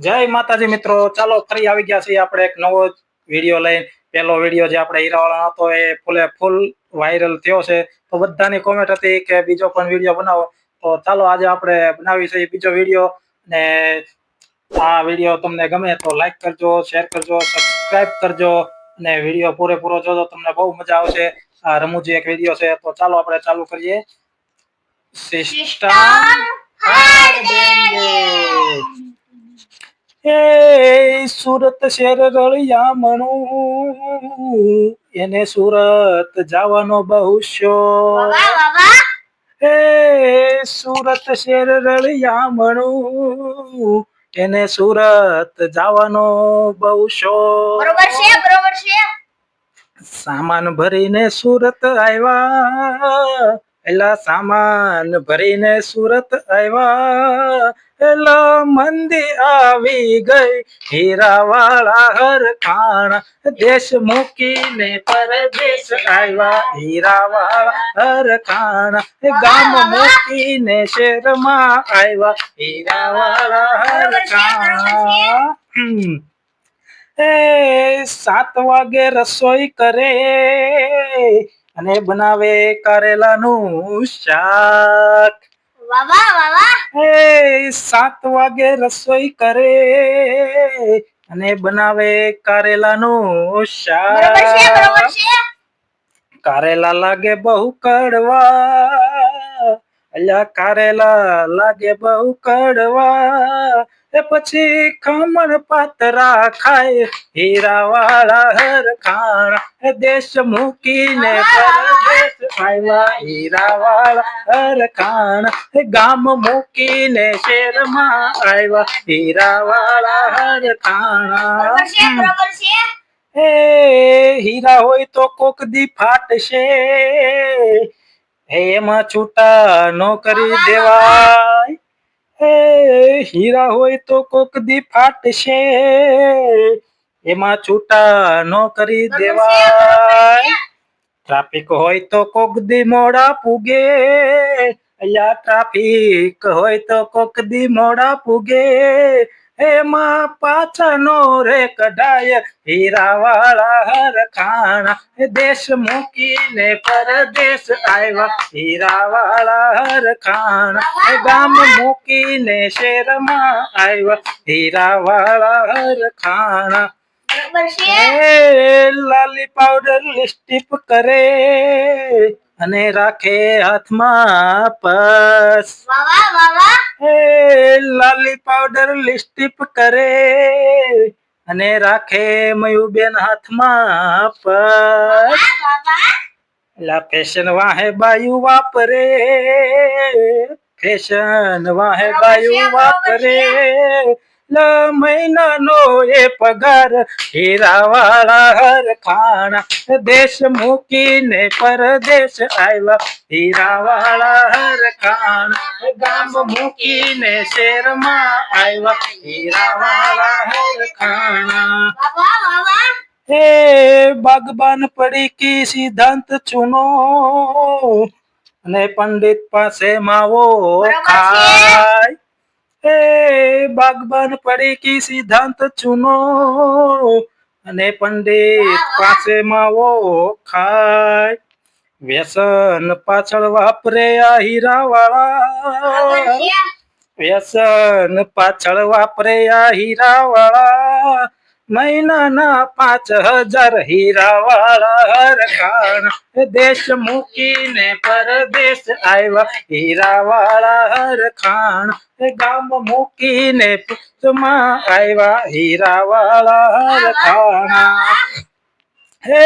જય માતાજી મિત્રો, ચાલો ફરી આવી ગયા છીએ આપણે એક નવો વિડીયો લઈને। પહેલો વિડીયો જે આપણે હીરાવાળા હતો એ ફૂલ વાયરલ થયો છે, તો બધાની કોમેન્ટ હતી કે બીજો પણ વિડીયો બનાવો। તો ચાલો આજે આપણે બનાવી છે બીજો વિડીયો। ને આ વિડીયો તમને ગમે તો લાઈક કરજો, શેર કરજો, સબસ્ક્રાઇબ કરજો અને વિડીયો પૂરેપૂરો જોજો, તમને બહુ મજા આવશે। આ રમૂજી એક વિડીયો છે, તો ચાલો આપણે ચાલુ કરીએ। સિસ્ટમ એ સુરત શહેર રળિયામણું, એને સુરત જવાનો બહુ શોખ। એ સુરત શહેર રળિયામણું, એને સુરત જવાનો બહુ શોખ। બરોબર છે। સામાન ભરીને સુરત આવ્યા, એલા સામાન ભરીને સુરત આવ્યા, એલા મંદી આવી ગઈ હીરાવાળા હરખાણા, દેશ મૂકીને પરદેશ આવ્યા હીરાવાળા હરખાણા, ગામ મૂકીને શહેરમાં આવ્યા હીરાવાળા હરખાણા। એ 7 વાગે રસોઈ કરે અને બનાવે કારેલાનું શાક। એ 7 વાગે રસોઈ કરે અને બનાવે કારેલાનું શાક। કારેલા લાગે બહુ કડવા, અલ્યા કારેલા લાગે બહુ કડવા, એ પછી ખમણ પાતરા ખાય હીરાવાળા હરખાણા, દેશ મૂકીને પરદેશ આવ્યા હીરાવાળા હરખાણા, ગામ મૂકીને શહેરમાં આવ્યા હીરાવાળા હરખાણા। એ હીરા હોય તો કોક દી ફાટશે, એમાં છૂટા નો કરી દેવાય। એ હીરા હોય તો કોક દી ફાટશે, એમાં છૂટા નો કરી દેવાય। ટ્રાફિક હોય તો કોક દી મોડા પૂગે, અલ્યા ટ્રાફિક હોય તો કોક દી મોડા પૂગે, એમાં પાછા નો રે કઢાય હીરાવાળા હરખાણા, દેશ મૂકીને પરદેશ આવ્યા હીરાવાળા હરખાણા, ગામ મૂકીને શહેરમાં આવ્યા હીરાવાળા હરખાણા। લાલી પાવડર લિપસ્ટિક કરે અને રાખે હાથમાં પર્સ। લાલી પાવડર લિપસ્ટિક કરે અને રાખે મયુબેન હાથમાં પર્સ। લા ફેશન વાહે બાયુ વાપરે, ફેશન વાહે બાયુ વાપરે, મહિનાનો એ પગાર હીરાવાળા હરખાણા, દેશ મૂકીને પરદેશ આવ્યા હીરાવાળા હરખાણા, ગામ મૂકીને શહેરમાં આવ્યા હીરાવાળા હરખાણા। એ બાગબાન પડી કી સિદ્ધાંત ચૂનો અને પંડિત પાસે માવો ખાય। એ બાગબાન પડી કી સિદ્ધાંત ચૂનો અને પંડિત પાસે માવો ખાય। વ્યસન પાછળ વાપરે આ હીરાવાળા, વ્યસન પાછળ વાપરે આ હીરાવાળા, મહિનાના 5000 હીરાવાળા હરખાણા, દેશ મૂકીને પરદેશ આવ્યા હીરાવાળા હરખાણા, ગામ મૂકીને પુષ્ટમાં આવ્યા હીરાવાળા હરખાણા। હે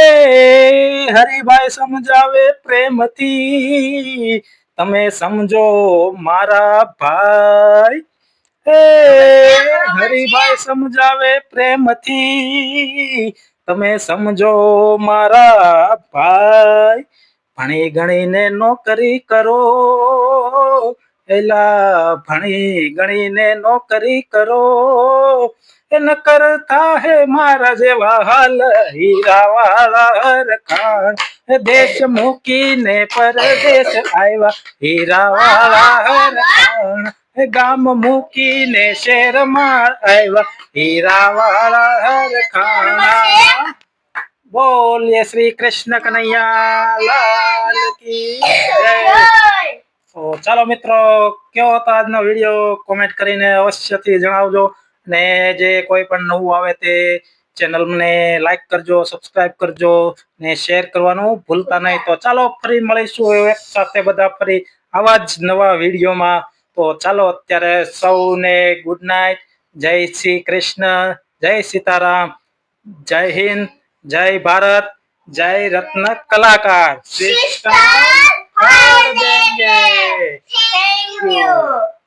હરિભાઈ સમજાવે પ્રેમથી, તમે સમજો મારા ભાઈ। હે હરિભાઈ સમજાવે પ્રેમથી, તમે સમજો મારા ભાઈ। ભણી ગણીને નોકરી કરો, એલા ભણી ગણીને નોકરી કરો, ન કરતા હે મારા જેવા હાલ હીરાવાળા હરખાણા, દેશ મૂકીને પરદેશ આવ્યા હીરાવાળા હરખાણા, ગામ મૂકીને શેરમાં આવ્યા હીરાવાળા હરખાણા બોલીએ શ્રી કૃષ્ણ કનૈયા લાલ કી જય. તો ચાલો મિત્રો, કેવો હતો આજનો વિડીયો કોમેન્ટ કરીને અવશ્યથી જણાવજો. ને જે કોઈ પણ નવું આવે તે ચેનલને લાઈક કરજો, સબસ્ક્રાઇબ કરજો ને શેર કરવાનું ભૂલતા નહીં. તો ચાલો ફરી મળીશું એક સાથે બધા ફરી આવા જ નવા વિડીયોમાં. તો ચાલો અત્યારે સૌને ગુડ નાઇટ, જય શ્રી કૃષ્ણ, જય સીતારામ, જય હિન્દ, જય ભારત, જય રત્ન કલાકાર. Sister, Sister, Thank you.